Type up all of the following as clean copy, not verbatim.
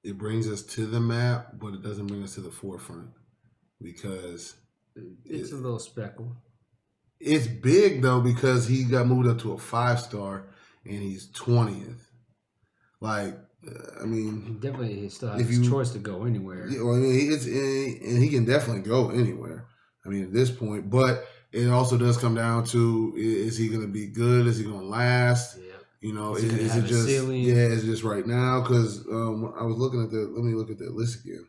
it brings us to the map, but it doesn't bring us to the forefront because It's a little speckle. it's big though because he got moved up to a 5-star and he's 20th. Like, I mean, definitely he still has his choice to go anywhere. Yeah, well, I mean, and he can definitely go anywhere. I mean, at this point, but it also does come down to: is he going to be good? Is he going to last? Yeah. You know, is it just ceiling? Is it just right now? Because I was looking at let me look at that list again.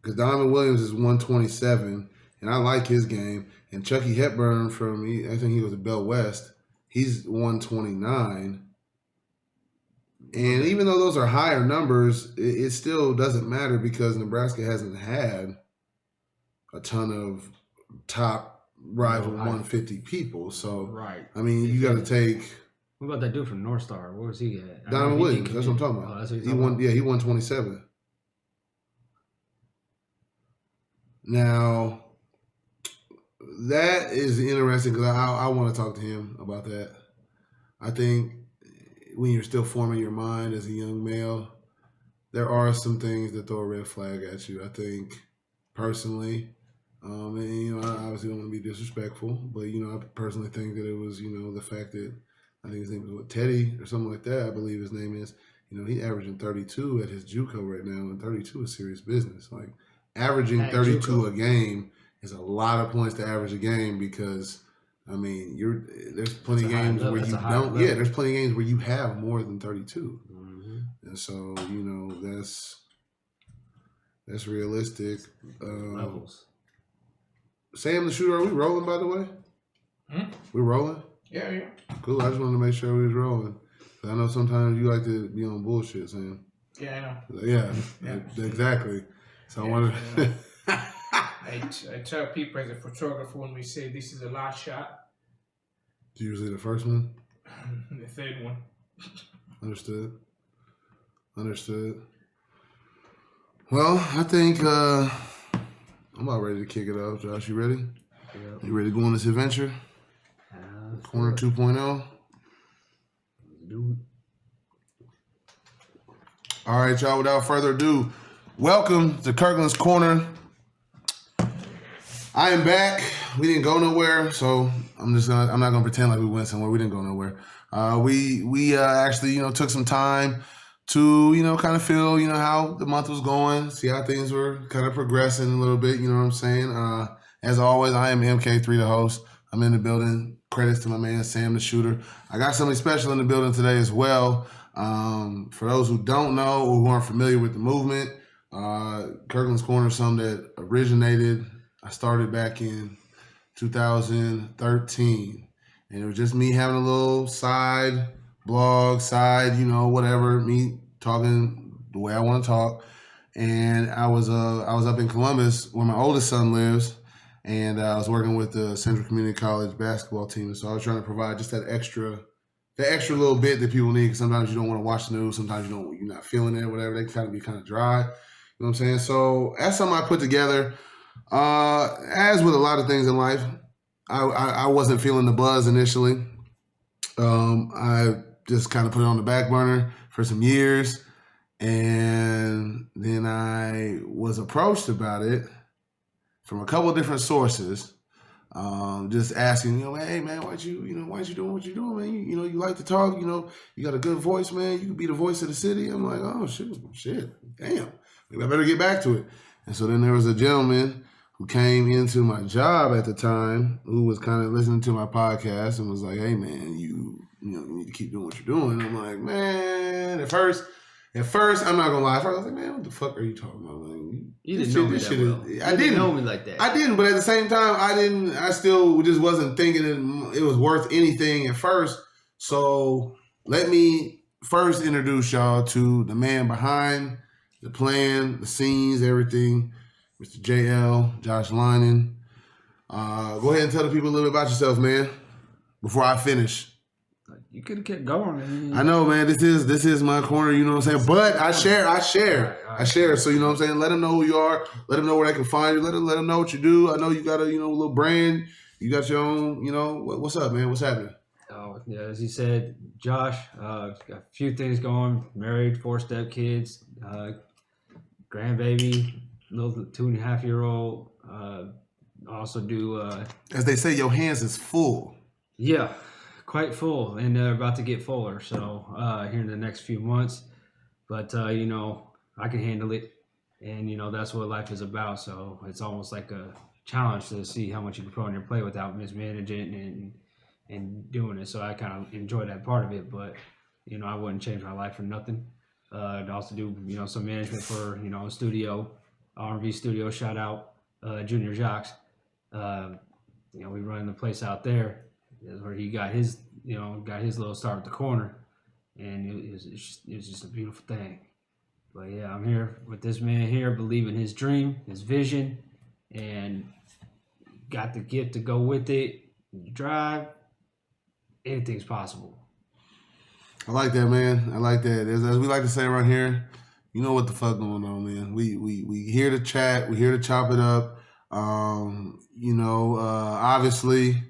Because Donovan Williams is 127, and I like his game. And Chucky Hepburn I think he was at Bell West. He's 129. And even though those are higher numbers, it still doesn't matter because Nebraska hasn't had a ton of top rival 150 people. So, right. I mean, you got to take. What about that dude from North Star? Where was he at? Donovan Williams. That's what I'm talking about. Oh, that's what he won. Yeah, he won 27. Now, that is interesting because I want to talk to him about that. I think when you're still forming your mind as a young male, there are some things that throw a red flag at you. I think personally, and I obviously don't want to be disrespectful, but I personally think that it was the fact that I think his name was Teddy or something like that. I believe his name is. He's averaging 32 at his JUCO right now, and 32 is serious business. Like averaging 32 a game is a lot of points to average a game because. I mean, there's plenty of games where you don't. Yeah, there's plenty of games where you have more than 32, and so that's realistic. Levels. Sam the Shooter, are we rolling? By the way, we're rolling. Yeah. Cool. I just wanted to make sure we was rolling. I know sometimes you like to be on bullshit, Sam. Yeah, I know. Yeah. Exactly. So I want to. I tell people as a photographer when we say this is the last shot. It's usually the first one? The third one. Understood. Well, I think I'm about ready to kick it off. Josh, you ready? Yep. You ready to go on this adventure? Corner 2.0? Do it. All right, y'all, without further ado, welcome to Kirkland's Corner. I am back. We didn't go nowhere, so I'm not gonna pretend like we went somewhere. We didn't go nowhere. We actually took some time to kind of feel how the month was going, see how things were kind of progressing a little bit. You know what I'm saying? As always, I am MK3, the host. I'm in the building. Credits to my man Sam the Shooter. I got somebody special in the building today as well. For those who don't know or who aren't familiar with the movement, Kirkland's Corner is something that originated. I started back in 2013, and it was just me having a little side blog, whatever, me talking the way I want to talk. And I was up in Columbus where my oldest son lives, and I was working with the Central Community College basketball team. So I was trying to provide just that extra little bit that people need. Because sometimes you don't want to watch the news, sometimes you're not feeling it, or whatever. They can kind of dry. You know what I'm saying? So that's something I put together. As with a lot of things in life, I wasn't feeling the buzz initially. I just kind of put it on the back burner for some years, and then I was approached about it from a couple of different sources, just asking, hey man, why you doing what you doing, man? You like to talk, you got a good voice, man. You could be the voice of the city. I'm like, oh shit, damn, maybe I better get back to it. And so then there was a gentleman who came into my job at the time who was kind of listening to my podcast and was like, hey man, you need to keep doing what you're doing. And I'm like, man, at first, I'm not gonna lie. At first, I was like, man, what the fuck are you talking about? Like, you didn't know me that well. I didn't know me like that. I didn't, but at the same time, I still just wasn't thinking it was worth anything at first. So let me first introduce y'all to the man behind the plan, the scenes, everything, Mr. JL, Josh Lynan. Go ahead and tell the people a little bit about yourself, man, before I finish. You could have kept going, man. I know, man. This is my corner, you know what I'm saying? But I share. I share. So, you know what I'm saying? Let them know who you are. Let them know where they can find you. Let them know what you do. I know you got a little brand. You got your own, what's up, man? What's happening? Oh, yeah, as you said, Josh, got a few things going. Married, 4 stepkids, grandbaby, little 2.5-year-old. Also do As they say, your hands is full. yeah, quite full, and about to get fuller. So here in the next few months, but I can handle it, and that's what life is about. So it's almost like a challenge to see how much you can put on your plate without mismanaging and doing it. So I kind of enjoy that part of it, but I wouldn't change my life for nothing. I'd also do some management for studio, R&B studio. Shout out Junior Jocks. We run the place out there. Is where he got his little start with the corner, and it was just a beautiful thing. But yeah, I'm here with this man here, believing his dream, his vision, and got the gift to go with it. You drive, anything's possible. I like that, man. I like that. As we like to say around here, you know what the fuck going on, man. We here to chat. We here to chop it up. Obviously,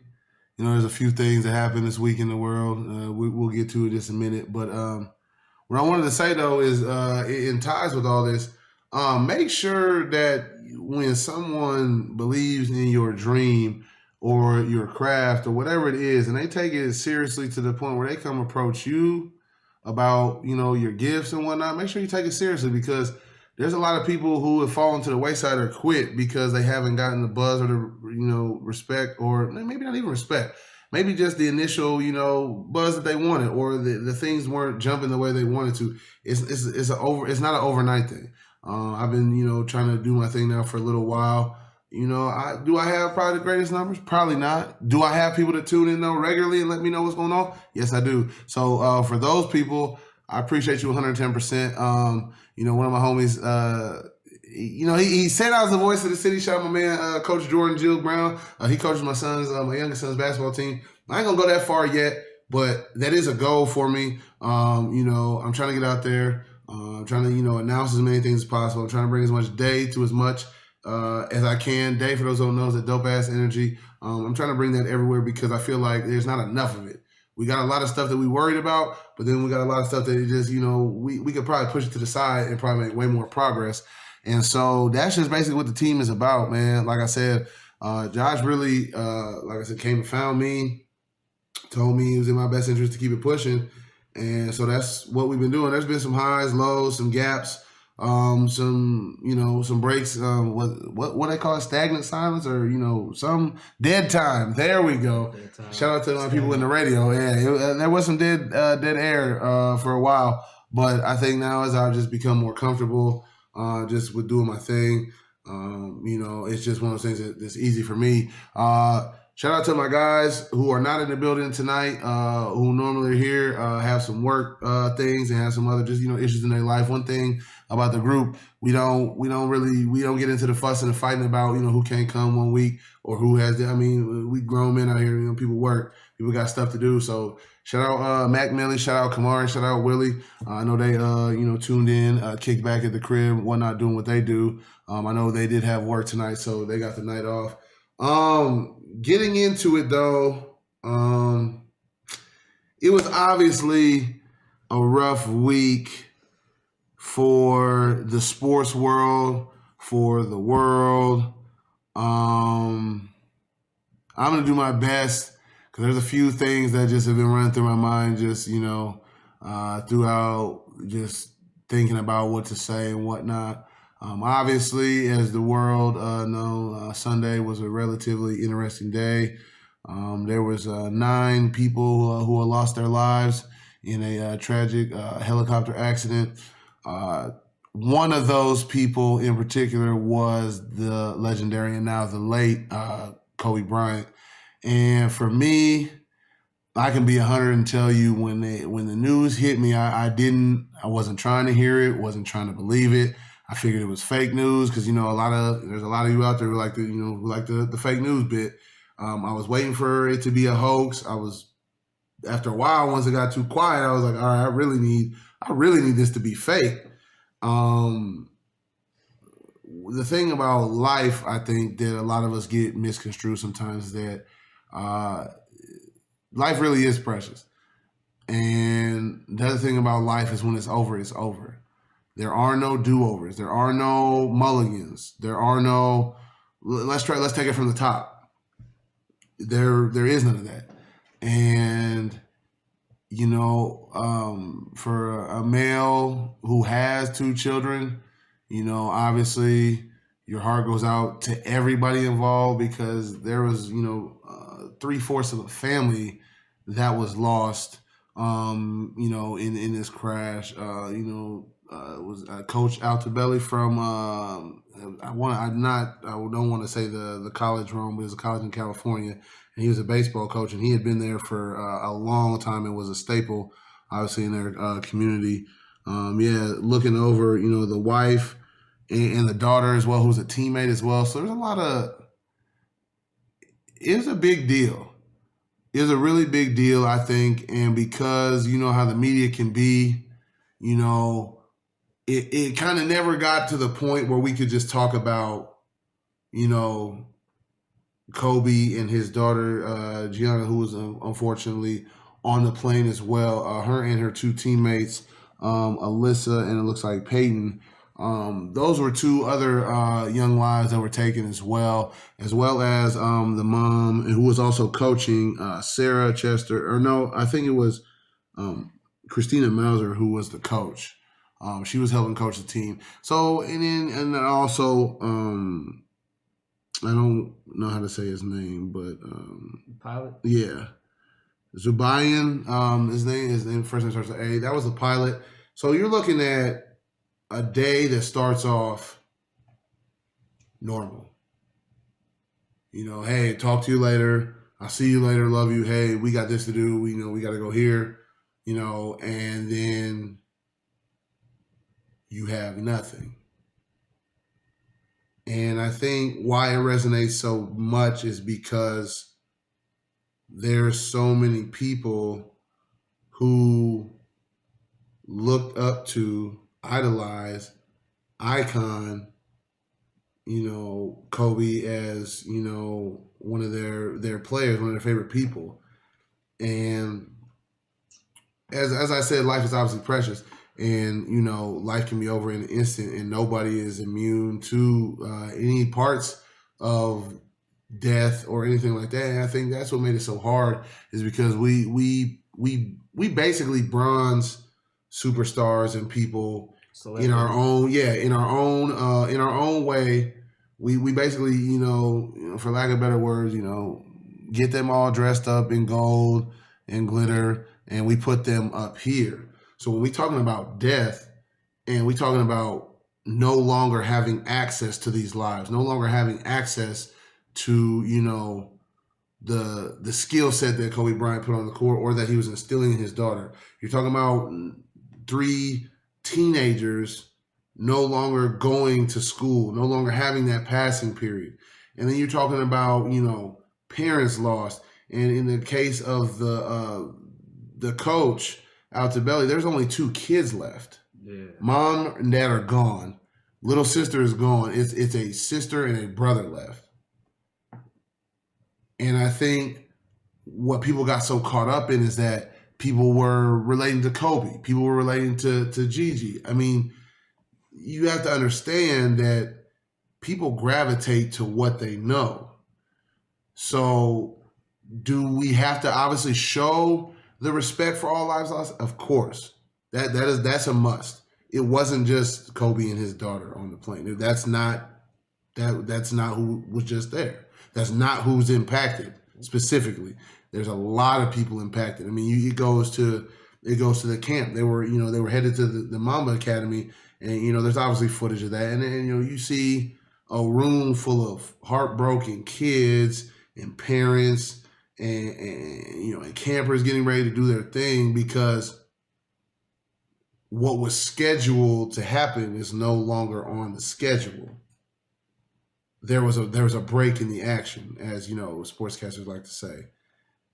there's a few things that happened this week in the world. We'll get to it in just a minute. But what I wanted to say, though, is in ties with all this, make sure that when someone believes in your dream or your craft or whatever it is, and they take it seriously to the point where they come approach you about, your gifts and whatnot, make sure you take it seriously, because there's a lot of people who have fallen to the wayside or quit because they haven't gotten the buzz or the, respect, or maybe not even respect, maybe just the initial, buzz that they wanted, or the things weren't jumping the way they wanted to. It's not an overnight thing. I've been, trying to do my thing now for a little while. Do I have probably the greatest numbers? Probably not. Do I have people that tune in though regularly and let me know what's going on? Yes, I do. So for those people, I appreciate you 110%. One of my homies, he said I was the voice of the city. Shout out my man, Coach Jordan Jill Brown. He coaches my youngest son's basketball team. I ain't gonna go that far yet, but that is a goal for me. I'm trying to get out there. I'm trying to, announce as many things as possible. I'm trying to bring as much day to as much as I can. Day, for those who don't know, is a dope ass energy. I'm trying to bring that everywhere because I feel like there's not enough of it. We got a lot of stuff that we worried about, but then we got a lot of stuff that just, we could probably push it to the side and probably make way more progress. And so that's just basically what the team is about, man. Like I said, Josh really, came and found me, told me it was in my best interest to keep it pushing. And so that's what we've been doing. There's been some highs, lows, some gaps, some breaks, what they call it, stagnant silence, or, some dead time. There we go. Shout out to my people in the radio. Yeah, there was some dead air for a while, but I think now as I've just become more comfortable just with doing my thing, it's just one of those things that's easy for me. Shout out to my guys who are not in the building tonight, who normally are here, have some work things and have some other just issues in their life. One thing about the group, we don't get into the fussing and fighting about who can't come one week or who has. We grown men out here. People work, people got stuff to do. So shout out Mac Millie, shout out Kamari, shout out Willie. I know they tuned in, kicked back at the crib, whatnot, doing what they do. I know they did have work tonight, so they got the night off. Getting into it though, it was obviously a rough week for the sports world, for the world. I'm gonna do my best because there's a few things that just have been running through my mind, just throughout, just thinking about what to say and whatnot. Obviously, as the world knows, Sunday was a relatively interesting day. There was 9 people who lost their lives in a tragic helicopter accident. One of those people in particular was the legendary and now the late Kobe Bryant. And for me, I can be 100 and tell you when the news hit me, I wasn't trying to hear it, wasn't trying to believe it. I figured it was fake news because there's a lot of you out there who like the fake news bit. I was waiting for it to be a hoax. After a while, once it got too quiet, I was like, all right, I really need this to be fake. The thing about life, I think that a lot of us get misconstrued sometimes, is that life really is precious. And the other thing about life is when it's over, it's over. There are no do-overs. There are no mulligans. There are no let's take it from the top. There is none of that. And for a male who has two children, obviously your heart goes out to everybody involved because there was, 3/4 of a family that was lost, in this crash. It was Coach Altobelli from, I don't want to say the college wrong, but it was a college in California. And he was a baseball coach, and he had been there for a long time and was a staple, obviously, in their community. Looking over, the wife and the daughter as well, who's a teammate as well. So there's it was a big deal. It was a really big deal, I think. And because you know how the media can be, it kind of never got to the point where we could just talk about, Kobe and his daughter, Gianna, who was unfortunately on the plane as well. Her and her two teammates, Alyssa, and it looks like Peyton. Those were two other young lives that were taken as well as the mom, who was also coaching, Sarah Chester, or no, I think it was Christina Mauser, who was the coach. She was helping coach the team. So, and then also, I don't know how to say his name, but Pilot. Yeah, Zubayan. His name first name starts with A. That was the pilot. So you're looking at a day that starts off normal. Hey, talk to you later. I'll see you later. Love you. Hey, we got this to do. We got to go here. And then you have nothing. And I think why it resonates so much is because there's so many people who looked up to, idolize, icon, Kobe as, one of their players, one of their favorite people. And as I said, life is obviously precious. And, life can be over in an instant, and nobody is immune to any parts of death or anything like that. And I think that's what made it so hard, is because we basically bronze superstars and people in our own way. We basically, for lack of better words, get them all dressed up in gold and glitter, and we put them up here. So when we're talking about death, and we're talking about no longer having access to these lives, no longer having access to, the skill set that Kobe Bryant put on the court, or that he was instilling in his daughter. You're talking about 3 teenagers no longer going to school, no longer having that passing period. And then you're talking about, parents lost. And in the case of the coach, Altobelli, there's only 2 kids left. Yeah. Mom and dad are gone. Little sister is gone. It's a sister and a brother left. And I think what people got so caught up in is that people were relating to Kobe. People were relating to Gigi. I mean, you have to understand that people gravitate to what they know. So do we have to obviously show the respect for all lives lost? Of course. That's a must. It wasn't just Kobe and his daughter on the plane. That's not who was just there. That's not who's impacted specifically. There's a lot of people impacted. I mean, it goes to the camp. They were headed to the Mamba Academy, and there's obviously footage of that. And then you see a room full of heartbroken kids and parents and campers getting ready to do their thing, because what was scheduled to happen is no longer on the schedule. There was a break in the action, as sportscasters like to say.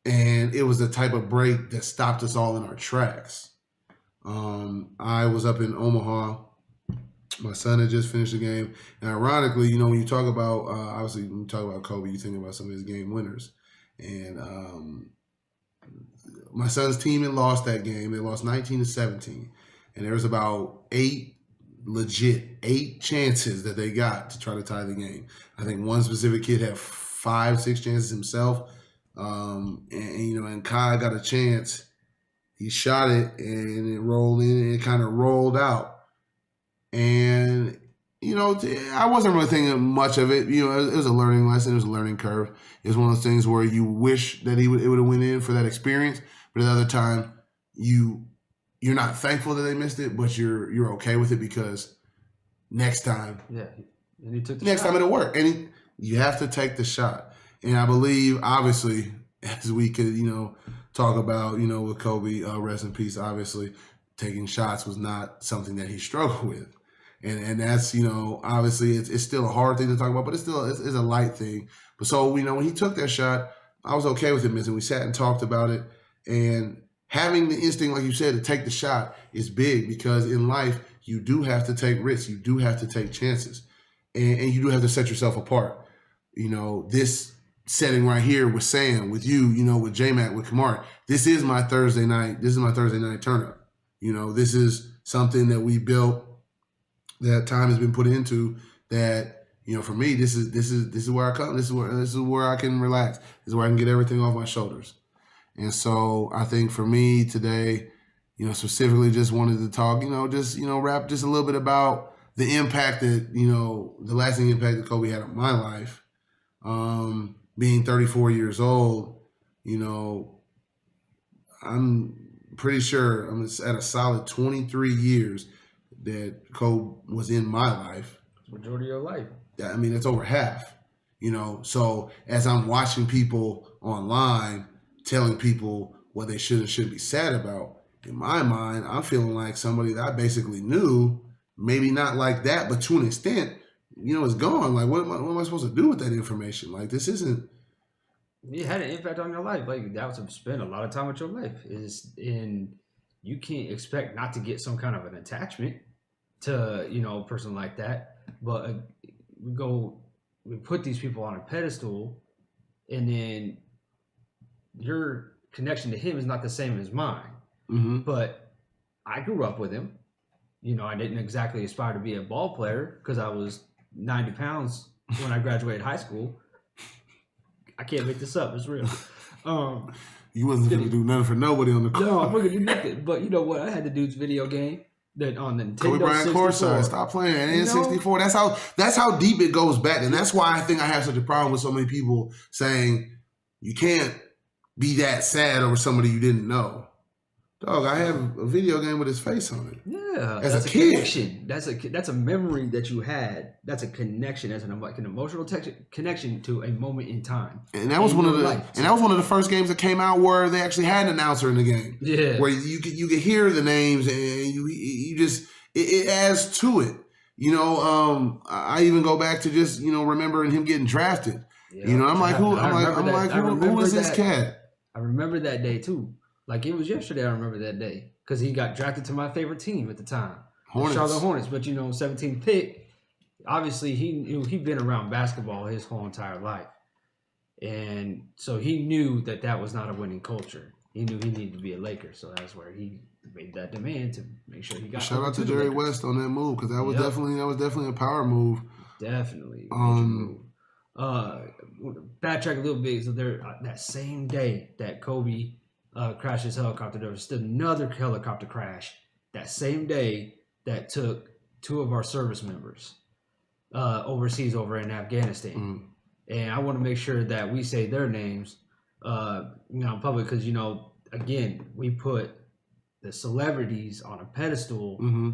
And it was the type of break that stopped us all in our tracks. I was up in Omaha. My son had just finished the game. And ironically, when you talk about, obviously, when you talk about Kobe, you think about some of his game winners. And my son's team had lost that game. They lost 19-17, and there was about eight chances that they got to try to tie the game. I think one specific kid had 5-6 chances himself, and Kai got a chance. He shot it, and it rolled in, and it kind of rolled out. And I wasn't really thinking much of it. It was a learning lesson. It was a learning curve. It was one of those things where you wish that it would have went in for that experience, but at the other time, you're not thankful that they missed it, but you're okay with it because next time, and he took the next shot. time it'll work. And you have to take the shot. And I believe, obviously, as we could talk about with Kobe, rest in peace. Obviously, taking shots was not something that he struggled with. And that's, obviously it's still a hard thing to talk about, but it's a light thing. But so, when he took that shot, I was okay with him missing. We sat and talked about it. And having the instinct, like you said, to take the shot is big because in life, you do have to take risks. You do have to take chances. And you do have to set yourself apart. This setting right here with Sam, with you, with J-Mac, with Kamar, this is my Thursday night. This is my Thursday night turn up. This is something that we built, that time has been put into, that for me this is where I come. This is where I can relax. This is where I can get everything off my shoulders. And so I think for me today, specifically just wanted to talk, rap just a little bit about the impact that the lasting impact that Kobe had on my life. Being 34 years old, I'm pretty sure I'm at a solid 23 years that Kobe was in my life. Majority of your life. I mean, it's over half, So as I'm watching people online telling people what they should and shouldn't be sad about, in my mind, I'm feeling like somebody that I basically knew, maybe not like that, but to an extent, is gone. Like, what am I supposed to do with that information? Like, this isn't. It had an impact on your life. Like, that was spend a lot of time with your life. You can't expect not to get some kind of an attachment to a person like that. But we put these people on a pedestal, and then your connection to him is not the same as mine. Mm-hmm. But I grew up with him. I didn't exactly aspire to be a ball player because I was 90 pounds when I graduated high school. I can't make this up. It's real. You wasn't going to do nothing for nobody on the court. No, I'm not going to do nothing. But you know what? I had the dude's video game that on the Nintendo Kobe Bryant 64. courtside. Stop playing. N64. That's how deep it goes back. And that's why I think I have such a problem with so many people saying you can't be that sad over somebody you didn't know. Dog, I have a video game with his face on it. Yeah, as that's a kid. Connection. That's a memory that you had. That's a connection. That's an emotional connection to a moment in time. And that was one of the first games that came out where they actually had an announcer in the game. Yeah, where you could hear the names and you just it adds to it. I even go back to just remembering him getting drafted. Yeah. I'm like, who is this cat? I remember that day too. Like it was yesterday. I remember that day because he got drafted to my favorite team at the time, Charlotte Hornets. But 17th pick. Obviously, he'd been around basketball his whole entire life, and so he knew that was not a winning culture. He knew he needed to be a Laker, so that's where he made that demand to make sure he got. Shout out to Jerry West on that move because that was definitely a power move. Definitely. Backtrack a little bit. So that same day that Kobe crashed his helicopter, there was still another helicopter crash that same day that took two of our service members overseas over in Afghanistan. Mm. And I want to make sure that we say their names in public because, again, we put the celebrities on a pedestal, mm-hmm.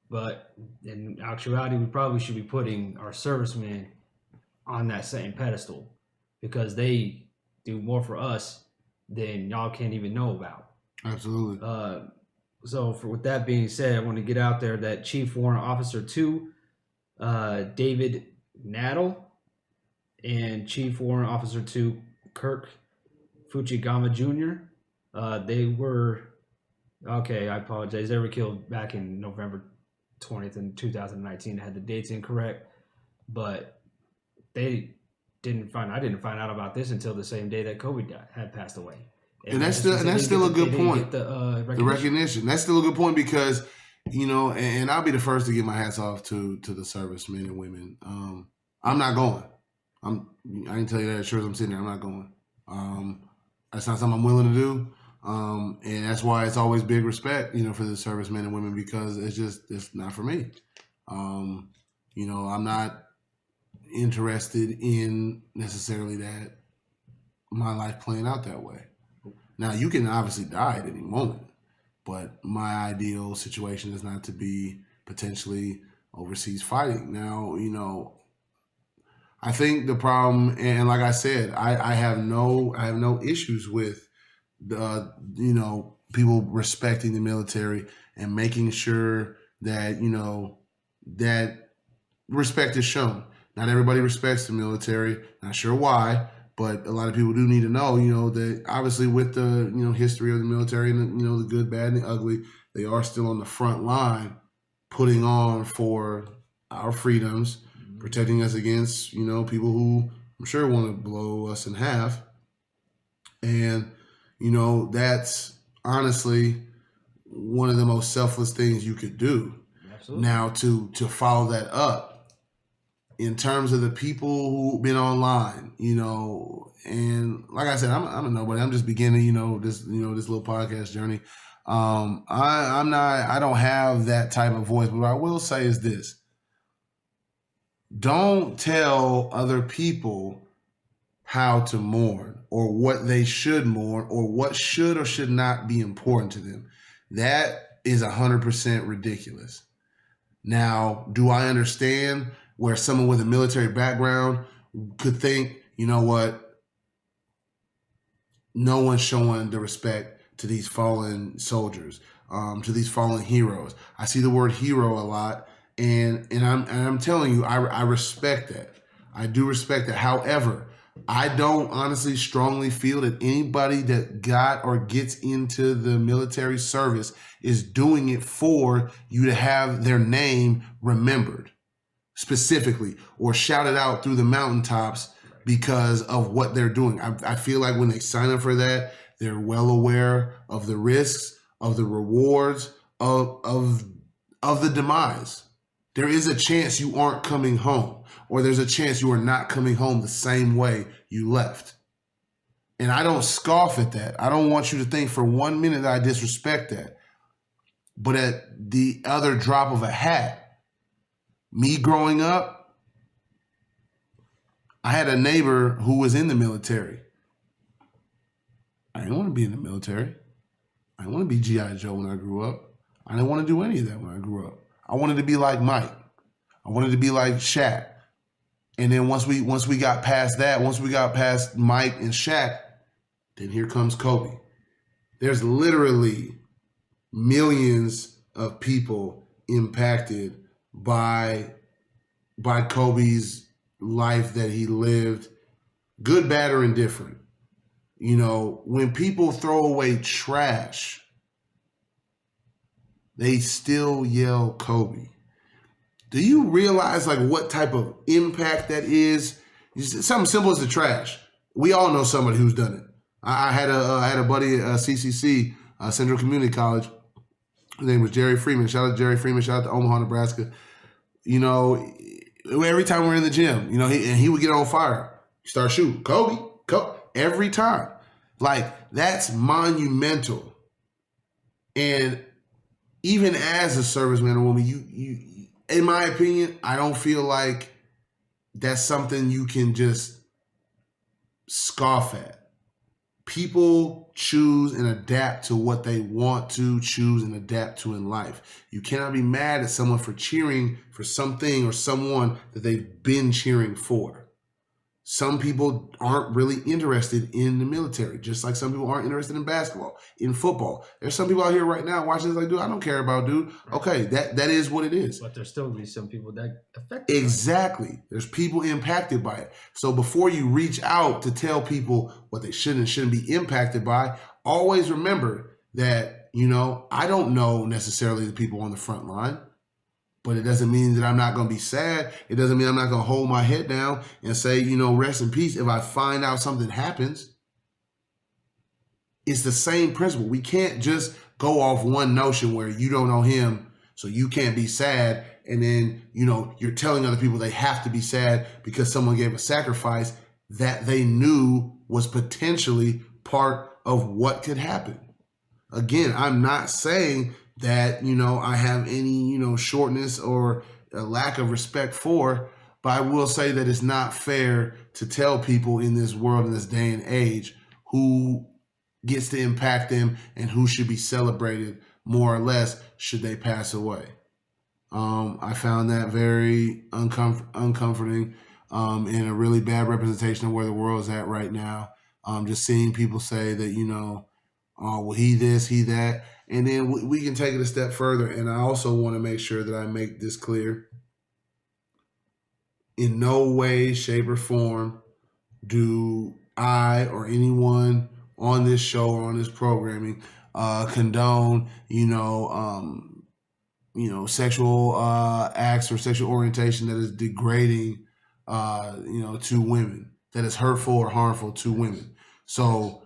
but in actuality, we probably should be putting our servicemen on that same pedestal because they do more for us than y'all can't even know about. Absolutely. So with that being said, I want to get out there that Chief Warrant Officer 2, David Naddle, and Chief Warrant Officer 2, Kirk Fujigama Jr. They were, okay, I apologize. They were killed back in November 20th in 2019. I had the dates incorrect, but I didn't find out about this until the same day that Kobe had passed away. And that's just still because a good they didn't point. get the The recognition. That's still a good point because, you know, and I'll be the first to give my hats off to the servicemen and women. I'm not going. I can tell you that as sure as I'm sitting there. I'm not going. That's not something I'm willing to do. And that's why it's always big respect, you know, for the servicemen and women because it's not for me. You know, I'm not interested in necessarily that my life playing out that way. Now, you can obviously die at any moment, but my ideal situation is not to be potentially overseas fighting. Now, you know, I think the problem, and like I said, I have no issues with the you know people respecting the military and making sure that you know that respect is shown. Not everybody respects the military. Not sure why, but a lot of people do need to know, you know, that obviously with the you know history of the military and you know the good, bad, and the ugly, they are still on the front line, putting on for our freedoms, protecting us against you know people who I'm sure want to blow us in half, and you know that's honestly one of the most selfless things you could do. Absolutely. Now to follow that up in terms of the people who've been online, you know, and like I said, I'm a nobody. I'm just beginning, you know, this little podcast journey. I don't have that type of voice, but what I will say is this: don't tell other people how to mourn or what they should mourn or what should or should not be important to them. That is 100% ridiculous. Now, do I understand where someone with a military background could think, you know what, no one's showing the respect to these fallen soldiers, to these fallen heroes. I see the word hero a lot, and I'm telling you, I respect that. I do respect that. However, I don't honestly strongly feel that anybody that got or gets into the military service is doing it for you to have their name remembered specifically or shouted out through the mountaintops because of what they're doing. I feel like when they sign up for that, they're well aware of the risks, of the rewards, of the demise. There is a chance you aren't coming home, or there's a chance you are not coming home the same way you left. And I don't scoff at that. I don't want you to think for 1 minute that I disrespect that. But at the other drop of a hat, me growing up, I had a neighbor who was in the military. I didn't want to be in the military. I didn't want to be G.I. Joe when I grew up. I didn't want to do any of that when I grew up. I wanted to be like Mike. I wanted to be like Shaq. And then once we got past that, once we got past Mike and Shaq, then here comes Kobe. There's literally millions of people impacted by Kobe's life that he lived, good, bad, or indifferent. You know, when people throw away trash, they still yell Kobe. Do you realize like what type of impact that is? Something simple as the trash. We all know somebody who's done it. I had a buddy at CCC, Central Community College. His name was Jerry Freeman. Shout out to Jerry Freeman. Shout out to Omaha, Nebraska. You know, every time we're in the gym, you know, he would get on fire. Start shooting. Kobe. Every time. Like, that's monumental. And even as a serviceman or woman, you in my opinion, I don't feel like that's something you can just scoff at. People choose and adapt to what they want to choose and adapt to in life. You cannot be mad at someone for cheering for something or someone that they've been cheering for. Some people aren't really interested in the military, just like some people aren't interested in basketball, in football. There's some people out here right now watching this like, dude, I don't care about dude. Okay, that is what it is. But there's still be some people that affect Exactly. There's people impacted by it. So before you reach out to tell people what they should and shouldn't be impacted by, always remember that, you know, I don't know necessarily the people on the front line. But it doesn't mean that I'm not going to be sad. It doesn't mean I'm not going to hold my head down and say, you know, rest in peace if I find out something happens. It's the same principle. We can't just go off one notion where you don't know him, so you can't be sad. And then, you're telling other people they have to be sad because someone gave a sacrifice that they knew was potentially part of what could happen. Again, I'm not saying that, I have any, shortness or a lack of respect for, but I will say that it's not fair to tell people in this world, in this day and age, who gets to impact them and who should be celebrated more or less should they pass away. I found that very uncomforting and a really bad representation of where the world is at right now. Just seeing people say that, oh, well, he this, he that. And then we can take it a step further. And I also want to make sure that I make this clear. In no way, shape, or form do I or anyone on this show or on this programming condone, sexual acts or sexual orientation that is degrading, to women, that is hurtful or harmful to women. So,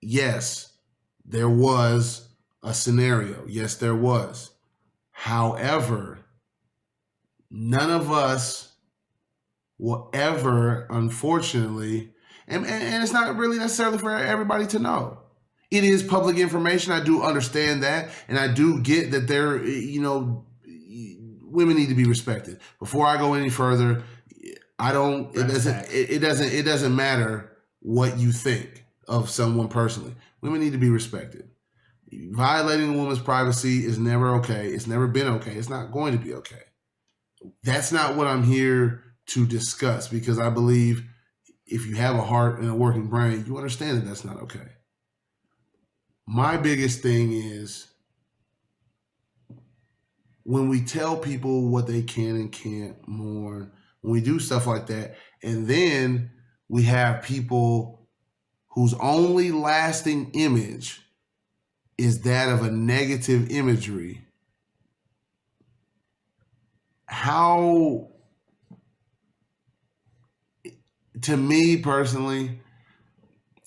yes, there was a scenario. Yes, there was. However, none of us will ever, unfortunately, and it's not really necessarily for everybody to know. It is public information. I do understand that, and I do get that there, women need to be respected. Before I go any further, it doesn't matter what you think of someone personally. Women need to be respected. Violating a woman's privacy is never okay. It's never been okay. It's not going to be okay. That's not what I'm here to discuss, because I believe if you have a heart and a working brain, you understand that that's not okay. My biggest thing is when we tell people what they can and can't mourn, when we do stuff like that, and then we have people whose only lasting image is that of a negative imagery, how, to me personally,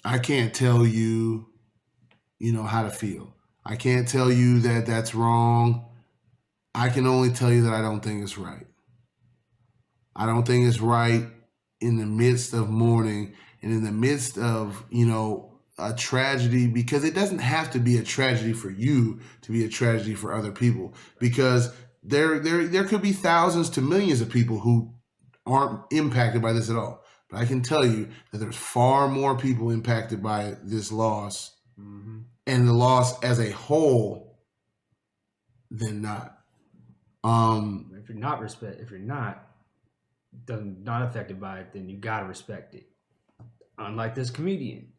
I can't tell you, how to feel. I can't tell you that that's wrong. I can only tell you that I don't think it's right. I don't think it's right in the midst of mourning and in the midst of, a tragedy, because it doesn't have to be a tragedy for you to be a tragedy for other people, because there could be thousands to millions of people who aren't impacted by this at all. But I can tell you that there's far more people impacted by this loss and the loss as a whole than not. If you're not affected by it, then you gotta respect it. Unlike this comedian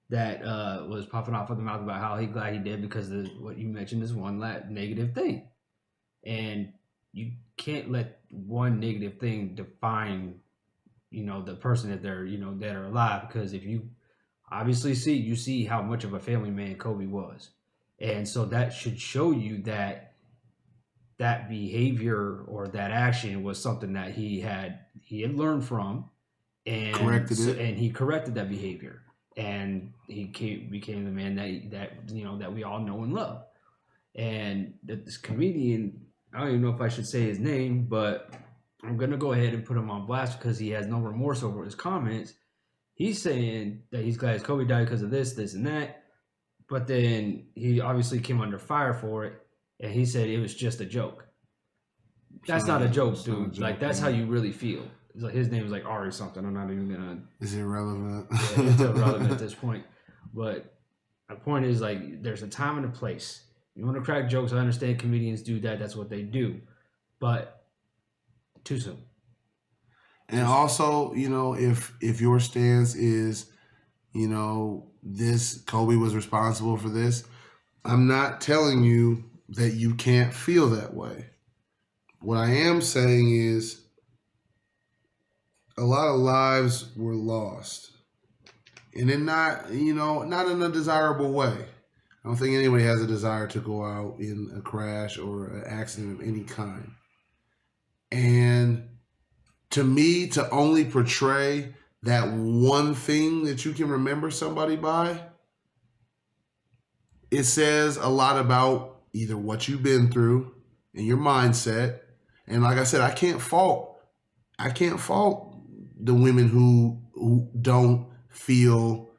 that was popping off of the mouth about how he glad he did because of what you mentioned is one negative thing, and you can't let one negative thing define, the person that they're, that are alive. Because if you obviously see how much of a family man Kobe was, and so that should show you that behavior or that action was something that he had learned from, and he corrected that behavior, and he became the man that we all know and love. And this comedian, I don't even know if I should say his name, but I'm gonna go ahead and put him on blast because he has no remorse over his comments. He's saying that he's glad Kobe died because of this, and that, but then he obviously came under fire for it, and he said it was just a joke. That's not a joke, dude. Like, that's how you really feel. It's like his name is like Ari something. I'm not even gonna. It's irrelevant. Yeah, it's irrelevant at this point. But my point is, like, there's a time and a place. You want to crack jokes? I understand comedians do that. That's what they do. But too soon. And also, if your stance is, this Kobe was responsible for this, I'm not telling you that you can't feel that way. What I am saying is a lot of lives were lost, and then not in a desirable way. I don't think anybody has a desire to go out in a crash or an accident of any kind. And to me, to only portray that one thing that you can remember somebody by, it says a lot about either what you've been through and your mindset. And like I said, I can't fault the women who don't feel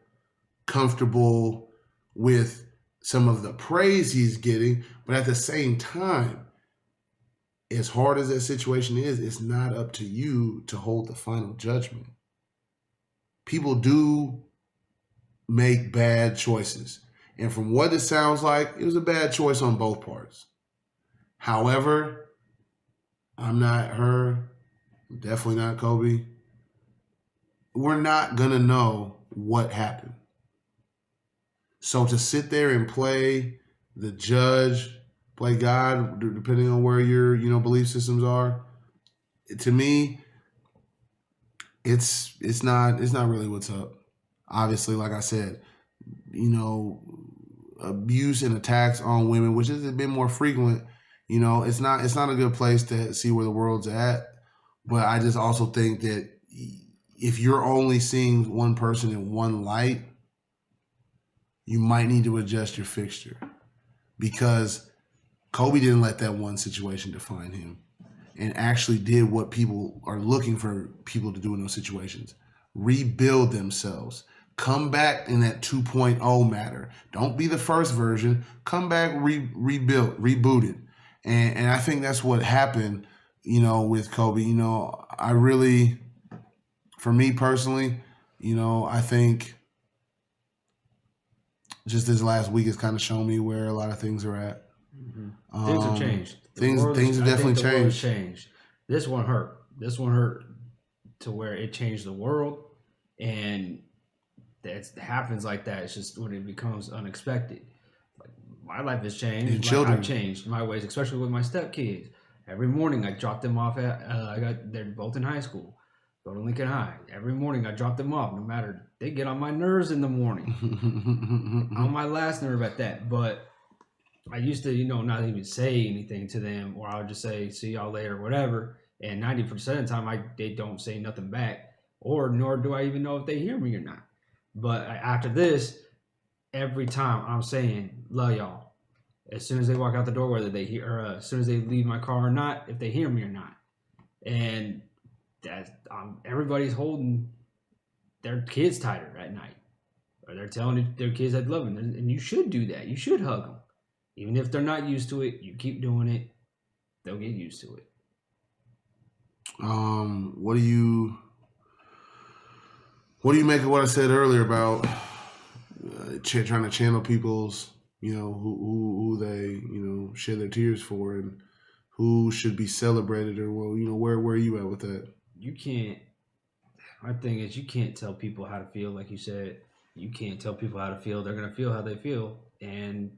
comfortable with some of the praise he's getting, but at the same time, as hard as that situation is, it's not up to you to hold the final judgment. People do make bad choices. And from what it sounds like, it was a bad choice on both parts. However, I'm not her, definitely not Kobe. We're not going to know what happened. So to sit there and play the judge, play God, depending on where your belief systems are, to me, it's not really what's up. Obviously, like I said, abuse and attacks on women, which is a bit more frequent. It's not a good place to see where the world's at. But I just also think that if you're only seeing one person in one light, you might need to adjust your fixture, because Kobe didn't let that one situation define him, and actually did what people are looking for people to do in those situations: rebuild themselves. Come back in that 2.0 matter. Don't be the first version. Come back, rebooted. And I think that's what happened, with Kobe. I really, for me personally, I think just this last week has kind of shown me where a lot of things are at. Mm-hmm. Things have changed. Things have definitely changed. This one hurt. This one hurt to where it changed the world, and that happens like that. It's just when it becomes unexpected. Like, my life has changed. Your children. I've changed my ways, especially with my stepkids. Every morning I drop them off at. They're both in high school. Go to Lincoln High. Every morning I drop them off. No matter, they get on my nerves in the morning. On my last nerve at that. But I used to, not even say anything to them, or I would just say, "See y'all later," or whatever. And 90% of the time, they don't say nothing back, nor do I even know if they hear me or not. But after this, every time I'm saying, "Love y'all." As soon as they walk out the door, whether they hear, or as soon as they leave my car or not, if they hear me or not. And that's everybody's holding their kids tighter at night, or they're telling their kids they love them, and you should do that. You should hug them, even if they're not used to it. You keep doing it, they'll get used to it. What do you make of what I said earlier about trying to channel people's, who they, shed their tears for, and who should be celebrated, or where are you at with that? You can't. My thing is, you can't tell people how to feel. Like you said, you can't tell people how to feel. They're gonna feel how they feel, and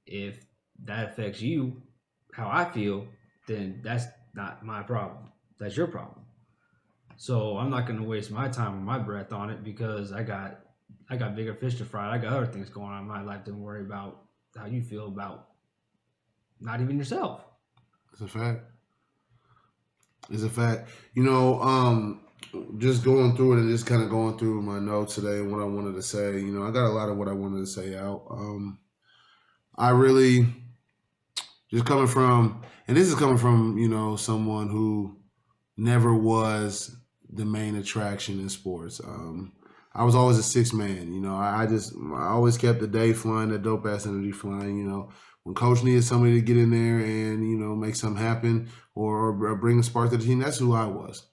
if that affects you, how I feel, then that's not my problem. That's your problem. So I'm not gonna waste my time and my breath on it, because I got bigger fish to fry. I got other things going on in my life. Don't worry about how you feel about not even yourself. It's a fact. It's a fact. Just going through it and just kind of going through my notes today and what I wanted to say. I got a lot of what I wanted to say out. I really just coming from, and this is coming from, someone who never was the main attraction in sports. I was always a sixth man. I always kept the day flying, that dope ass energy flying. When coach needed somebody to get in there and, make something happen or bring a spark to the team, that's who I was.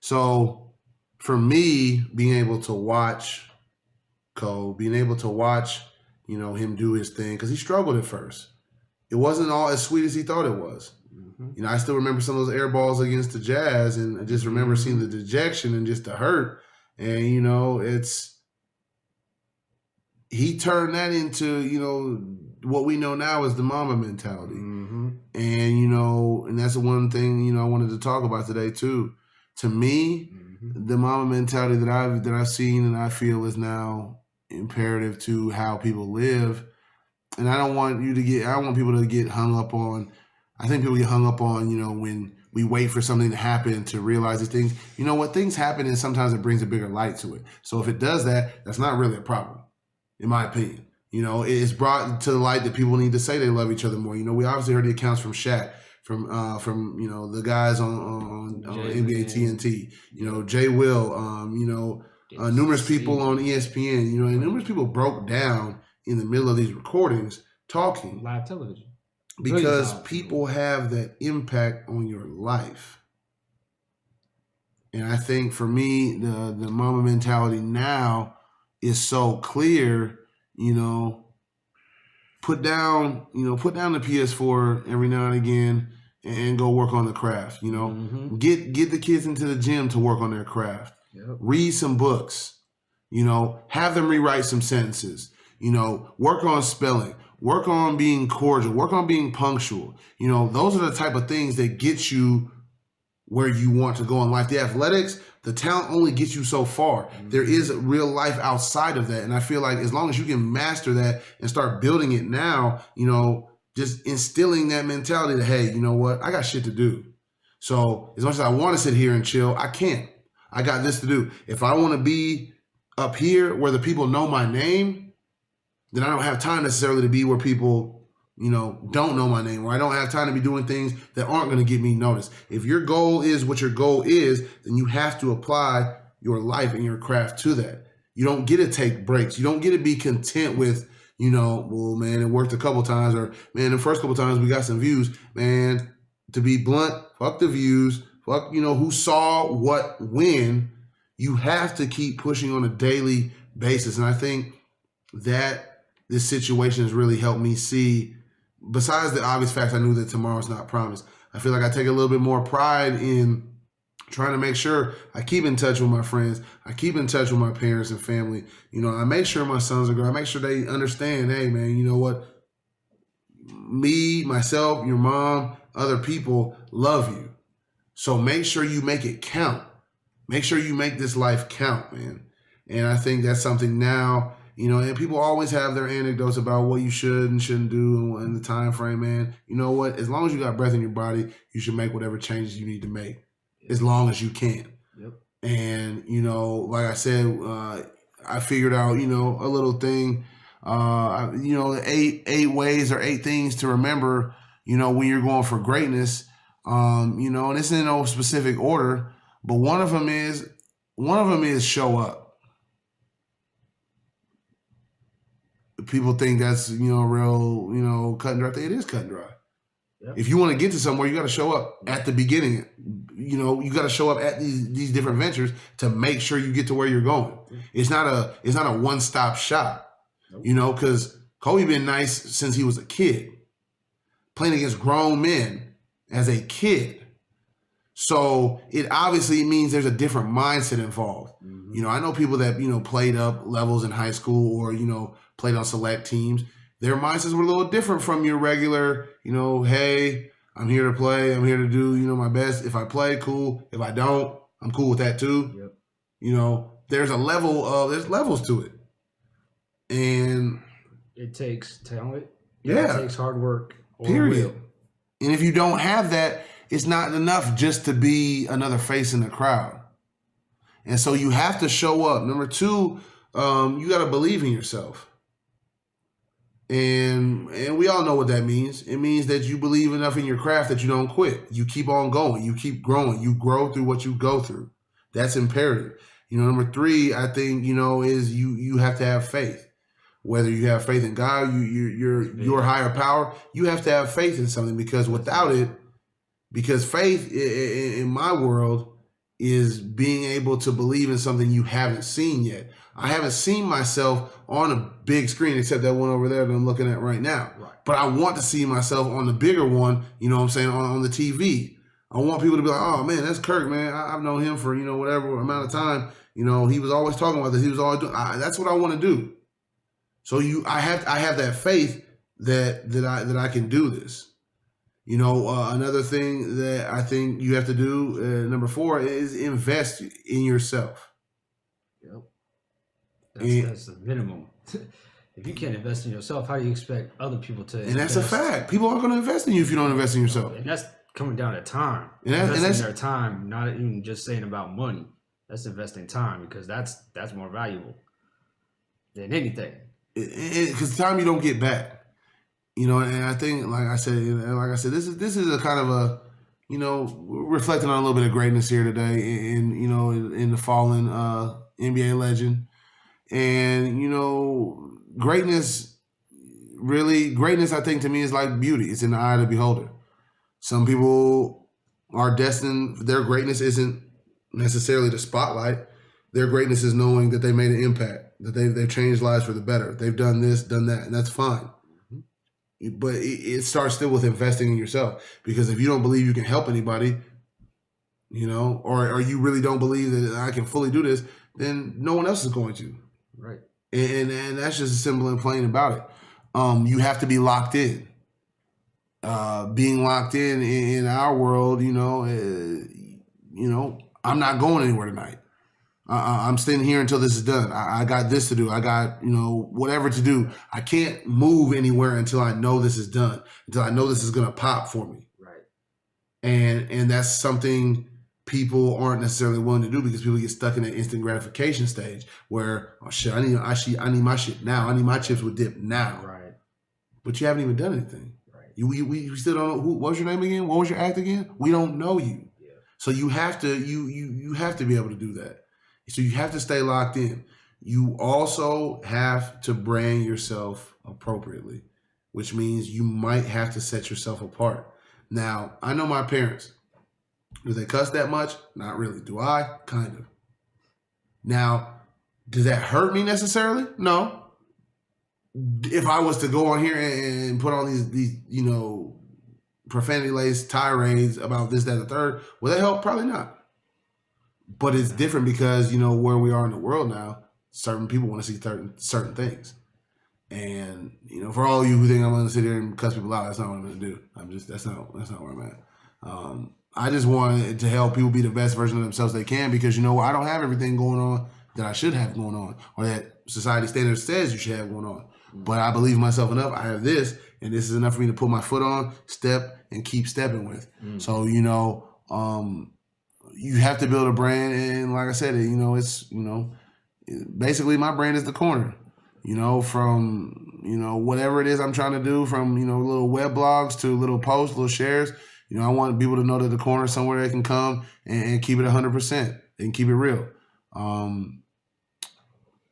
So for me, being able to watch Cole, being able to watch, him do his thing, because he struggled at first. It wasn't all as sweet as he thought it was. Mm-hmm. I still remember some of those air balls against the Jazz, and I just remember seeing the dejection and just the hurt. And, he turned that into, what we know now as the Mamba mentality. Mm-hmm. And, and that's the one thing, I wanted to talk about today too. To me, mm-hmm. the Mamba mentality that I've seen and I feel is now imperative to how people live. And I don't want people to get hung up on, I think people get hung up on, when we wait for something to happen to realize these things. Things happen, and sometimes it brings a bigger light to it. So if it does that, that's not really a problem, in my opinion. You know, it's brought to the light that people need to say they love each other more. You know, we obviously heard the accounts from Shaq, from you know, the guys on NBA TNT. You know, Jay Will. You know, numerous people on ESPN. You know, and numerous people broke down in the middle of these recordings talking live television because people have that impact on your life. And I think for me, the Mamba mentality now is so clear. You know, put down the PS4 every now and again and go work on the craft. You know, get the kids into the gym to work on their craft. Yep. Read some books. You know, have them rewrite some sentences. You know, work on spelling. Work on being cordial. Work on being punctual. You know, those are the type of things that get you where you want to go in life. The athletics, the talent only gets you so far. There is real life outside of that. And I feel like as long as you can master that and start building it now, you know, just instilling that mentality that, hey, you know what? I got shit to do. So as much as I want to sit here and chill, I can't. I got this to do. If I want to be up here where the people know my name, then I don't have time necessarily to be where people, you know, don't know my name, or I don't have time to be doing things that aren't going to get me noticed. If your goal is what your goal is, then you have to apply your life and your craft to that. You don't get to take breaks. You don't get to be content with, you know, well, man, it worked a couple times, or man, the first couple times we got some views. Man, to be blunt, fuck the views, fuck, you know, who saw what when. You have to keep pushing on a daily basis. And I think that this situation has really helped me see, besides the obvious facts, I knew that tomorrow's not promised. I feel like I take a little bit more pride in trying to make sure I keep in touch with my friends. I keep in touch with my parents and family. You know, I make sure my sons are good. I make sure they understand, hey, man, you know what? Me, myself, your mom, other people love you. So make sure you make it count. Make sure you make this life count, man. And I think that's something now, you know, and people always have their anecdotes about what you should and shouldn't do and the time frame, man. You know what? As long as you got breath in your body, you should make whatever changes you need to make as long as you can. Yep. And, you know, like I said, I figured out, you know, a little thing, you know, eight ways or 8 things to remember, you know, when you're going for greatness, you know, and it's in no specific order, but one of them is show up. People think that's, you know, real, you know, cut and dry. It is cut and dry. Yep. If you want to get to somewhere, you got to show up at the beginning. You know, you got to show up at these different ventures to make sure you get to where you're going. It's not a one-stop shop. Nope. You know, because Kobe been nice since he was a kid, playing against grown men as a kid. So it obviously means there's a different mindset involved. Mm-hmm. You know, I know people that, you know, played up levels in high school or, you know, played on select teams. Their mindsets were a little different from your regular, you know, hey, I'm here to play. I'm here to do, you know, my best. If I play, cool. If I don't, I'm cool with that too. Yep. You know, there's levels to it. And it takes talent. Yeah. It takes hard work. Period. Will. And if you don't have that, it's not enough just to be another face in the crowd. And so you have to show up. Number 2, you got to believe in yourself. And we all know what that means. It means that you believe enough in your craft that you don't quit. You keep on going. You keep growing. You grow through what you go through. That's imperative. You know, number 3, I think, you know, is you have to have faith. Whether you have faith in God, your higher power, you have to have faith in something, because without it, because faith in my world is being able to believe in something you haven't seen yet. I haven't seen myself on a big screen except that one over there that I'm looking at right now. Right. But I want to see myself on the bigger one, you know what I'm saying, on the TV. I want people to be like, oh, man, that's Kirk, man. I've known him for, you know, whatever amount of time. You know, he was always talking about this. He was always doing. That's what I want to do. So I have that faith that I can do this. You know, another thing that I think you have to do, number 4, is invest in yourself. Yep. That's the minimum. If you can't invest in yourself, how do you expect other people to invest? And that's a fact. People aren't going to invest in you if you don't invest in yourself. And that's coming down to time. Investing their time, not even just saying about money. That's investing time, because that's more valuable than anything. because time you don't get back. You know, and I think, like I said, this is a kind of a, you know, reflecting on a little bit of greatness here today, you know, in the fallen NBA legend, and you know, greatness. Really, greatness, I think, to me is like beauty. It's in the eye of the beholder. Some people are destined. Their greatness isn't necessarily the spotlight. Their greatness is knowing that they made an impact, that they've changed lives for the better. They've done this, done that, and that's fine. But it starts still with investing in yourself, because if you don't believe you can help anybody, you know, or you really don't believe that I can fully do this, then no one else is going to. Right. And that's just simple and plain about it. You have to be locked in. Being locked in our world, you know, I'm not going anywhere tonight. I'm staying here until this is done. I got this to do. I got, you know, whatever to do. I can't move anywhere until I know this is done, until I know this is going to pop for me. Right. And that's something people aren't necessarily willing to do, because people get stuck in that instant gratification stage where, oh shit, I need my shit now. I need my chips with dip now. Right. But you haven't even done anything. Right. We still don't know what was your name again? What was your act again? We don't know you. Yeah. So you have to you have to be able to do that. So you have to stay locked in. You also have to brand yourself appropriately, which means you might have to set yourself apart. Now, I know my parents. Do they cuss that much? Not really. Do I? Kind of. Now, does that hurt me necessarily? No. If I was to go on here and put on these you know, profanity-laced tirades about this, that, and the third, will that help? Probably not. But it's different because, you know, where we are in the world now, certain people want to see certain things. And, you know, for all of you who think I'm going to sit here and cuss people out, that's not what I'm going to do. That's not where I'm at. I just want to help people be the best version of themselves they can, because, you know, I don't have everything going on that I should have going on, or that society standards says you should have going on. But I believe myself enough. I have this, and this is enough for me to put my foot on, step, and keep stepping with. So, you know, you have to build a brand, and like I said, you know, it's, you know, basically my brand is the corner. You know, from, you know, whatever it is I'm trying to do, from, you know, little web blogs to little posts, little shares. You know, I want people to know that the corner is somewhere they can come and keep it 100% and keep it real.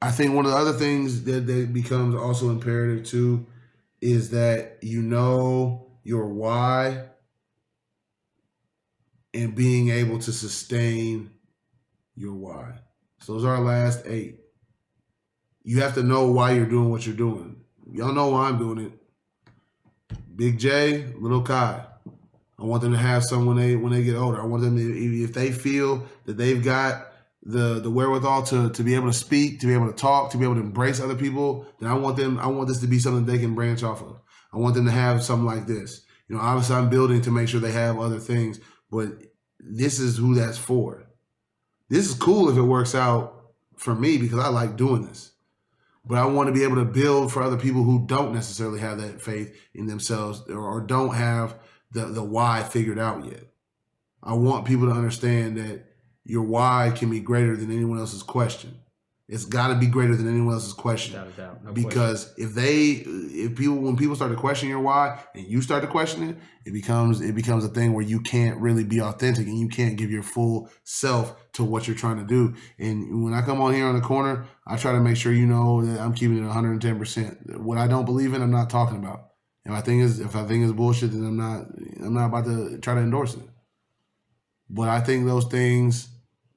I think one of the other things that becomes also imperative too is that you know your why, and being able to sustain your why. So those are our last 8. You have to know why you're doing what you're doing. Y'all know why I'm doing it. Big J, Little Kai. I want them to have some when they get older. I want them to, if they feel that they've got the wherewithal to be able to speak, to be able to talk, to be able to embrace other people, then I want this to be something they can branch off of. I want them to have something like this. You know, obviously I'm building to make sure they have other things, but this is who that's for. This is cool if it works out for me, because I like doing this. But I want to be able to build for other people who don't necessarily have that faith in themselves, or don't have the why figured out yet. I want people to understand that your why can be greater than anyone else's question. It's got to be greater than anyone else's question. Without a doubt. No because question. when people start to question your why, and you start to question it, it becomes a thing where you can't really be authentic, and you can't give your full self to what you're trying to do. And when I come on here on the corner, I try to make sure you know that I'm keeping it 110%. What I don't believe in, I'm not talking about. If I think it's bullshit, then I'm not about to try to endorse it. But I think those things,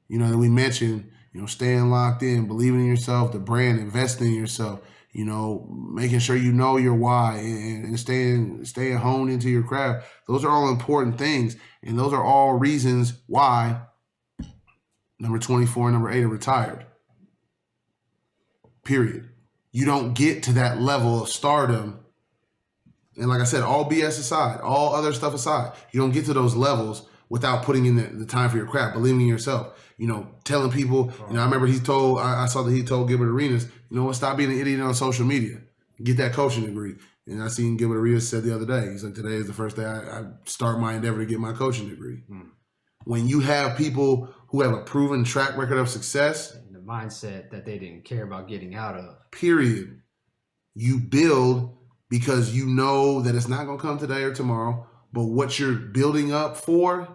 you know, that we mentioned, you know, staying locked in, believing in yourself, the brand, investing in yourself, you know, making sure you know your why, and staying honed into your craft. Those are all important things. And those are all reasons why number 24 and number 8 are retired. Period. You don't get to that level of stardom. And like I said, all BS aside, all other stuff aside, you don't get to those levels without putting in the time for your craft, believing in yourself, you know, telling people, you know, I remember I saw that he told Gilbert Arenas, you know what, stop being an idiot on social media, get that coaching degree. And I seen Gilbert Arenas said the other day, he's like, today is the first day I start my endeavor to get my coaching degree. When you have people who have a proven track record of success. And the mindset that they didn't care about getting out of. Period. You build because you know that it's not going to come today or tomorrow, but what you're building up for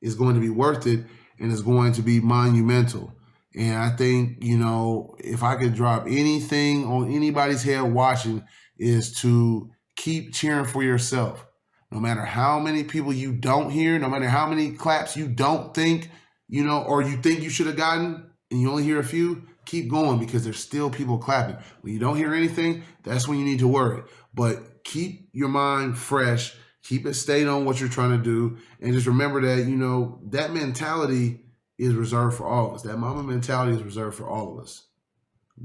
is going to be worth it and is going to be monumental. And I think, if I could drop anything on anybody's head watching, is to keep cheering for yourself. No matter how many people you don't hear, no matter how many claps you don't think, or you think you should have gotten, and you only hear a few, keep going because there's still people clapping. When you don't hear anything, that's when you need to worry. But keep your mind fresh, keep it stayed on what you're trying to do, and just remember that, that mentality is reserved for all of us. That Mamba mentality is reserved for all of us.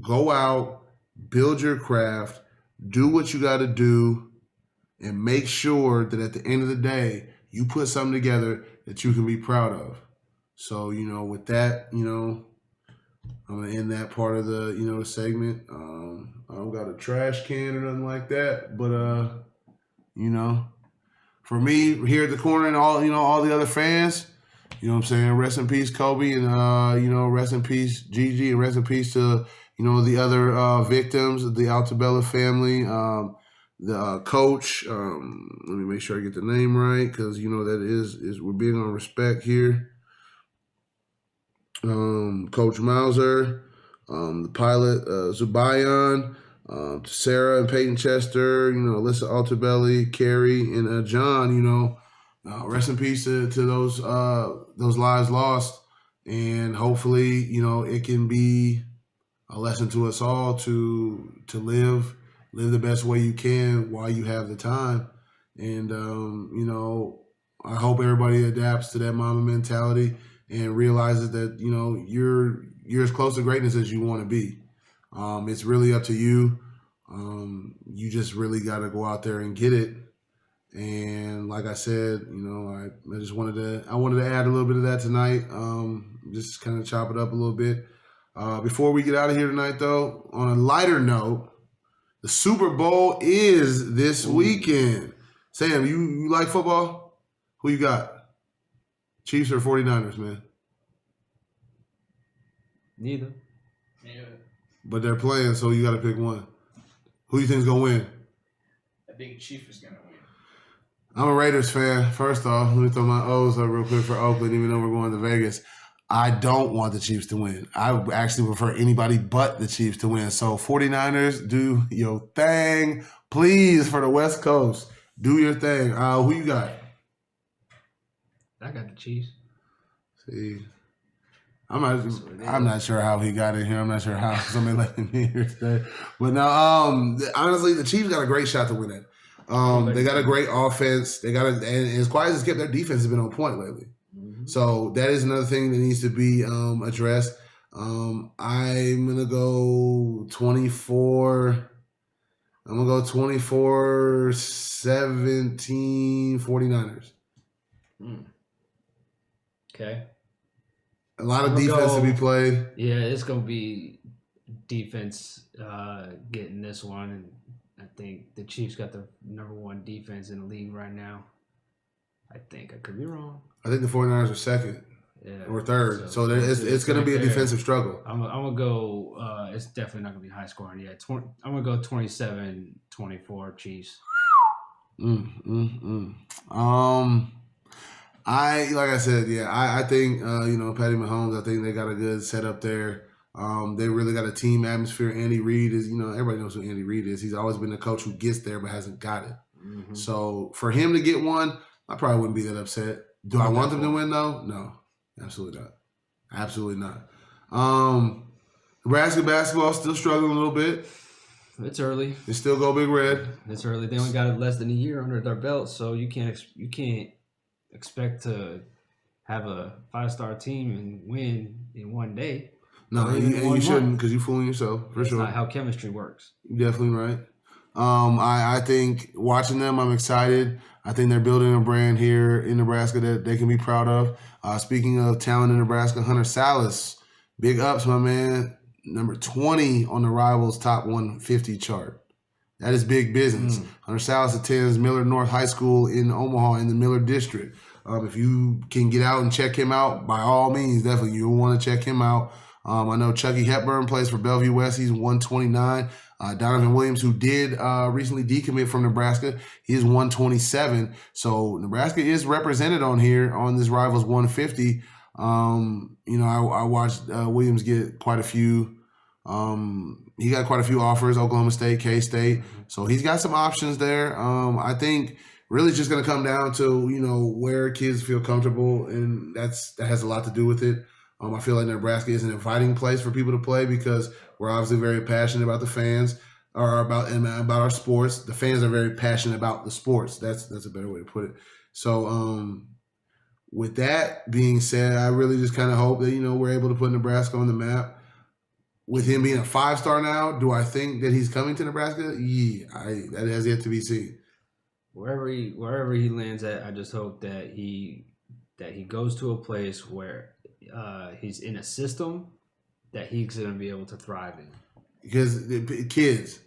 Go out, build your craft, do what you got to do, and make sure that at the end of the day, you put something together that you can be proud of. So, with that, I'm going to end that part of the, the segment. I don't got a trash can or nothing like that, but, for me here at the corner and all the other fans, you know what I'm saying? Rest in peace, Kobe, and, rest in peace, Gigi, and rest in peace to, the other victims of the Altabella family, the coach. Let me make sure I get the name right because, that is we're big on respect here. Coach Mauser, the pilot, Zubayan, Sarah and Peyton Chester, Alyssa Altabelli, Carrie, and John, rest in peace to those lives lost, and hopefully it can be a lesson to us all to live the best way you can while you have the time, and I hope everybody adapts to that Mamba mentality and realizes that you're as close to greatness as you want to be. It's really up to you. You just really got to go out there and get it. And like I said, I just wanted to add a little bit of that tonight. Just kind of chop it up a little bit. Before we get out of here tonight, though, on a lighter note, the Super Bowl is this weekend. Sam, you like football? Who you got? Chiefs or 49ers, man? Neither. Yeah. But they're playing, so you got to pick one. Who you think's gonna win? I think Chief is gonna win. I'm a Raiders fan. First off, let me throw my O's up real quick for Oakland, even though we're going to Vegas. I don't want the Chiefs to win. I actually prefer anybody but the Chiefs to win. So 49ers, do your thing. Please, for the West Coast, do your thing. Who you got? I got the Chiefs. See, I'm not sure how he got in here. I'm not sure how somebody let him in here today. But no, honestly, the Chiefs got a great shot to win it. They got a great offense. And as quiet as it's kept, their defense has been on point lately. Mm-hmm. So that is another thing that needs to be addressed. I'm gonna go 24. I'm gonna go 24-17 49ers. Okay. A lot of defense to be played. Yeah, it's going to be defense getting this one. And I think the Chiefs got the number one defense in the league right now. I think. I could be wrong. I think the 49ers are second or third. So it's going to be a defensive struggle. I'm going to go it's definitely not going to be high scoring. Yeah, I'm going to go 27-24 Chiefs. Like I said, I think Patty Mahomes. I think they got a good setup there. They really got a team atmosphere. Andy Reid is, everybody knows who Andy Reid is. He's always been the coach who gets there but hasn't got it. Mm-hmm. So for him to get one, I probably wouldn't be that upset. Do I want them to win though? No, absolutely not. Absolutely not. Nebraska basketball still struggling a little bit. It's early. They still go Big Red. It's early. They only got less than a year under their belt, so you can't expect to have a 5-star team and win in one day. No, and you shouldn't because you're fooling yourself, for sure. That's not how chemistry works. You're definitely right. I think watching them, I'm excited. I think they're building a brand here in Nebraska that they can be proud of. Speaking of talent in Nebraska, Hunter Salas, big ups, my man. Number 20 on the Rivals Top 150 chart. That is big business. Hunter Salas attends Miller North High School in Omaha in the Miller District. If you can get out and check him out, by all means, definitely you'll want to check him out. I know Chucky Hepburn plays for Bellevue West. He's 129. Donovan Williams, who did recently decommit from Nebraska, he is 127. So Nebraska is represented on here on this Rivals 150. I watched Williams get quite a few. He got quite a few offers, Oklahoma State, K-State. So he's got some options there. I think really it's just going to come down to, where kids feel comfortable, and that has a lot to do with it. I feel like Nebraska is an inviting place for people to play because we're obviously very passionate about the fans or about our sports. The fans are very passionate about the sports. That's a better way to put it. So with that being said, I really just kind of hope that, we're able to put Nebraska on the map. With him being a 5-star now, do I think that he's coming to Nebraska? Yeah, that has yet to be seen. Wherever he lands at, I just hope that he goes to a place where he's in a system that he's going to be able to thrive in. Because kids,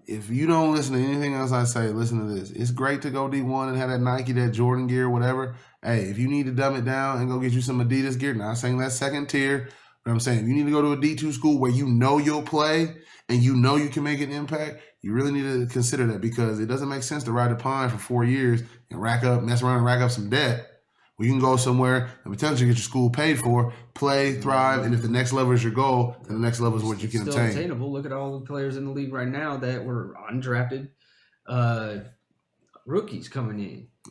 if you don't listen to anything else I say, listen to this. It's great to go D1 and have that Nike, that Jordan gear, whatever. Hey, if you need to dumb it down and go get you some Adidas gear, not saying that's second tier, but I'm saying if you need to go to a D2 school where you'll play and you can make an impact, you really need to consider that, because it doesn't make sense to ride the pine for 4 years and mess around and rack up some debt. Well, you can go somewhere and potentially get your school paid for, play, thrive, and if the next level is your goal, then the next level is what you can Still obtain. Attainable. Look at all the players in the league right now that were undrafted rookies coming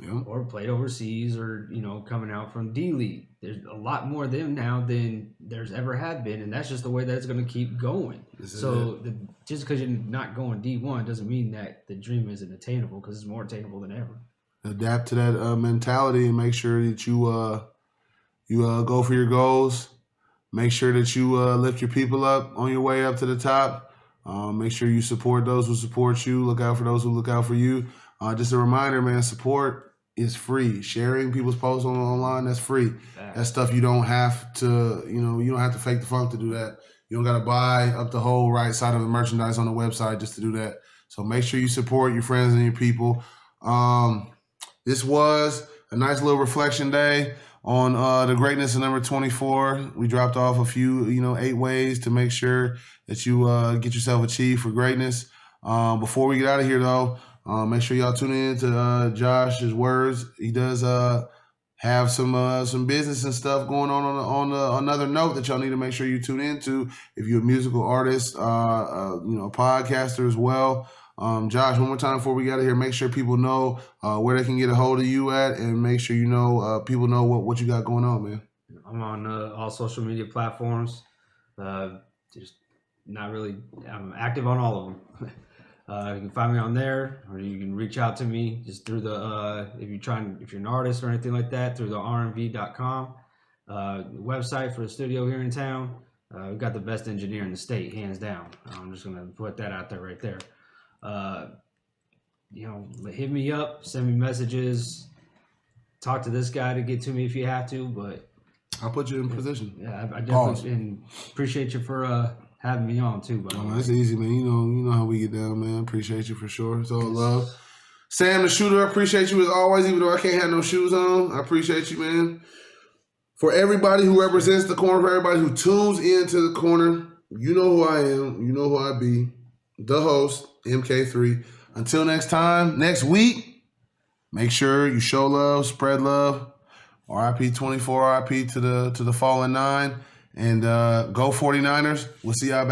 in, or played overseas, or coming out from D League. There's a lot more of them now than there's ever had been, and that's just the way that it's going to keep going. So just because you're not going D1 doesn't mean that the dream isn't attainable, because it's more attainable than ever. Adapt to that mentality and make sure that you go for your goals. Make sure that you lift your people up on your way up to the top. Make sure you support those who support you. Look out for those who look out for you. Just a reminder, man, support is free. Sharing people's posts online, that's free. That's stuff you don't have to, you don't have to fake the funk to do that. You don't got to buy up the whole right side of the merchandise on the website just to do that. So make sure you support your friends and your people. This was a nice little reflection day on the greatness of number 24. We dropped off a few, 8 ways to make sure that you get yourself achieved for greatness. Before we get out of here, though, make sure y'all tune in to Josh's words. He does have some business and stuff going on another note that y'all need to make sure you tune into. If you're a musical artist, a podcaster as well. Josh, one more time before we get out of here, make sure people know where they can get a hold of you at, and make sure people know what you got going on, man. I'm on all social media platforms. Just not really. I'm active on all of them. You can find me on there, or you can reach out to me just through the if you're an artist or anything like that, through the rmv.com website for the studio here in town. We've got the best engineer in the state, hands down. I'm just gonna put that out there right there. Hit me up, send me messages, talk to this guy to get to me if you have to, but I'll put you in position. Yeah, I definitely and appreciate you for having me on too. That's easy, man. You know how we get down, man. Appreciate you for sure. It's all love. Sam the Shooter, I appreciate you as always, even though I can't have no shoes on. I appreciate you, man. For everybody who represents the corner, for everybody who tunes into the corner, you know who I am. You know who I be. The host, MK3. Until next time, next week, make sure you show love, spread love. RIP 24, RIP to the fallen 9. And go 49ers. We'll see y'all back.